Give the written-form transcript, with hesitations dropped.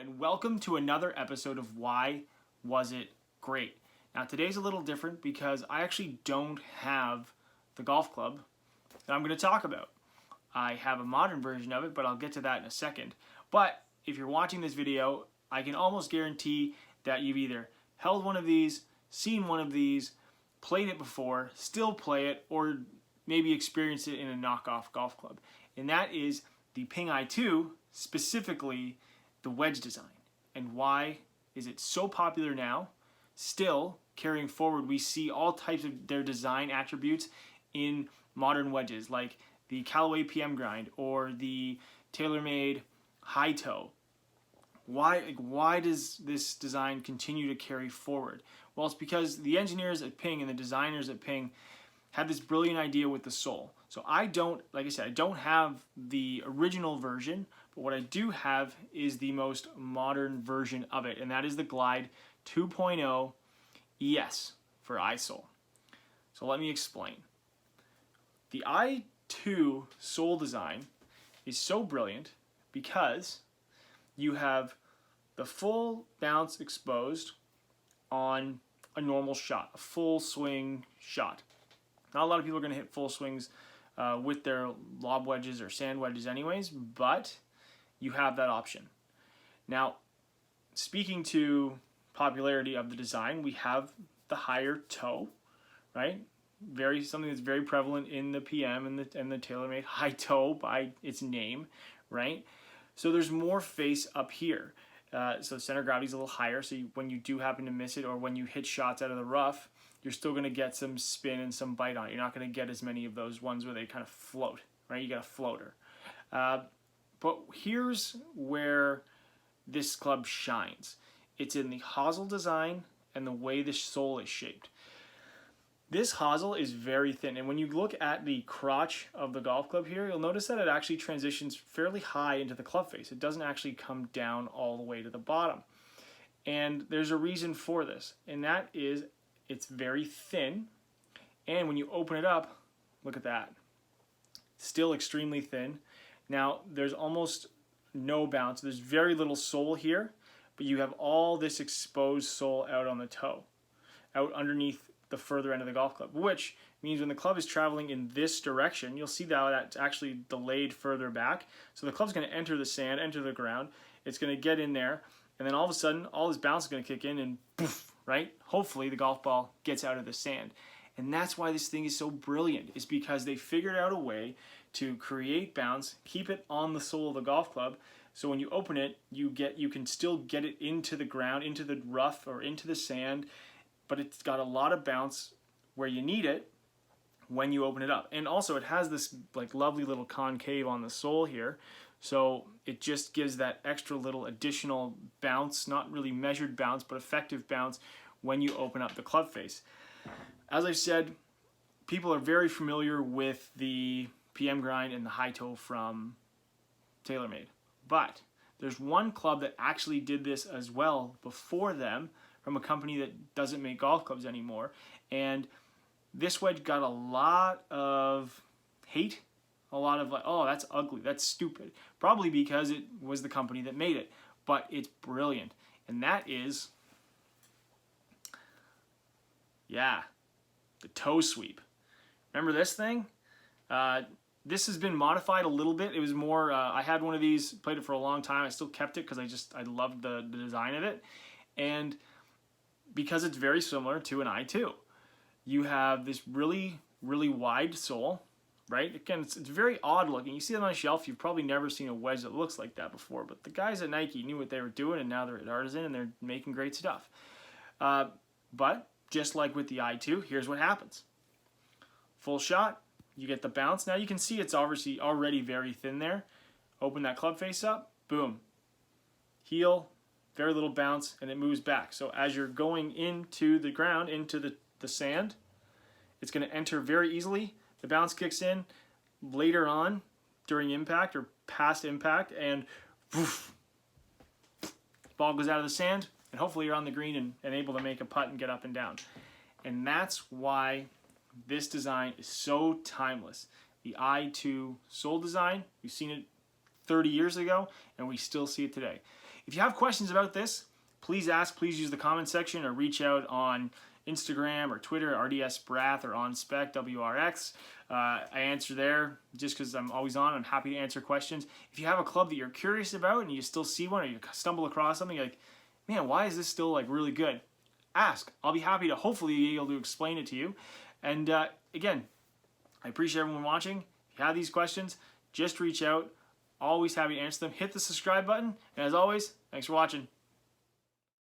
and welcome to another episode of Why Was It Great? Now today's a little different because I actually don't have the golf club that I'm going to talk about. I have a modern version of it, but I'll get to that in a second. But if you're watching this video, I can almost guarantee that you've either held one of these, seen one of these, played it before, still play it, or maybe experienced it in a knockoff golf club. And that is the Ping Eye2, specifically the wedge design. And why is it so popular now? Still, carrying forward, we see all types of their design attributes in modern wedges, like the Callaway PM grind or the TaylorMade high toe. Why does this design continue to carry forward? Well, it's because the engineers at Ping and the designers at Ping had this brilliant idea with the sole. So I don't, like I said, I don't have the original version, but what I do have is the most modern version of it, and that is the Glide 2.0 ES for iSole. So let me explain. The i2 sole design is so brilliant because you have the full bounce exposed on a normal shot, a full swing shot. Not a lot of people are going to hit full swings with their lob wedges or sand wedges anyways, but you have that option. Now, speaking to popularity of the design, we have the higher toe, right? Something that's very prevalent in the PM and the TaylorMade high toe by its name, right? So there's more face up here. So center gravity is a little higher, so when you do happen to miss it or when you hit shots out of the rough, you're still going to get some spin and some bite on it. You're not going to get as many of those ones where they kind of float, right? You got a floater. But here's where this club shines. It's in the hosel design and the way the sole is shaped. This hosel is very thin, and when you look at the crotch of the golf club here, you'll notice that it actually transitions fairly high into the club face. It doesn't actually come down all the way to the bottom. And there's a reason for this, and that is it's very thin, and when you open it up, look at that. Still extremely thin. Now, there's almost no bounce. There's very little sole here, but you have all this exposed sole out on the toe, out underneath the further end of the golf club, which means when the club is traveling in this direction, you'll see that that's actually delayed further back. So the club's going to enter the sand, enter the ground. It's going to get in there, and then all of a sudden, all this bounce is going to kick in, and poof, right? Hopefully, the golf ball gets out of the sand. And that's why this thing is so brilliant, is because they figured out a way to create bounce, keep it on the sole of the golf club, so when you open it, you can still get it into the ground, into the rough, or into the sand, but it's got a lot of bounce where you need it when you open it up. And also it has this like lovely little concave on the sole here, so it just gives that extra little additional bounce, not really measured bounce, but effective bounce when you open up the club face. As I said, people are very familiar with the PM grind and the high toe from TaylorMade, but there's one club that actually did this as well before them, from a company that doesn't make golf clubs anymore, and this wedge got a lot of hate, a lot of like, oh, that's ugly, that's stupid, probably because it was the company that made it, but it's brilliant, and that is, the toe sweep. Remember this thing? This has been modified a little bit. It was more, I had one of these, played it for a long time, I still kept it because I loved the design of it, and because it's very similar to an i2. You have this really, really wide sole, right? Again, it's very odd looking. You see it on a shelf, you've probably never seen a wedge that looks like that before, but the guys at Nike knew what they were doing, and now they're at Artisan, and they're making great stuff. But just like with the i2, here's what happens. Full shot, you get the bounce. Now you can see it's obviously already very thin there. Open that club face up, boom. Heel, very little bounce, and it moves back. So as you're going into the ground, into the sand, it's going to enter very easily. The bounce kicks in later on during impact or past impact, and poof, ball goes out of the sand, and hopefully you're on the green and able to make a putt and get up and down. And that's why this design is so timeless. The i2 sole design, we've seen it 30 years ago, and we still see it today. If you have questions about this, please ask. Please use the comment section or reach out on Instagram or Twitter, RDS Brath, or on Spec WRX. I answer there just because I'm always on. I'm happy to answer questions. If you have a club that you're curious about and you still see one, or you stumble across something, you're like, man, why is this still like really good? Ask. I'll be happy to hopefully be able to explain it to you. And again, I appreciate everyone watching. If you have these questions, just reach out. Always happy to answer them. Hit the subscribe button. And as always, thanks for watching.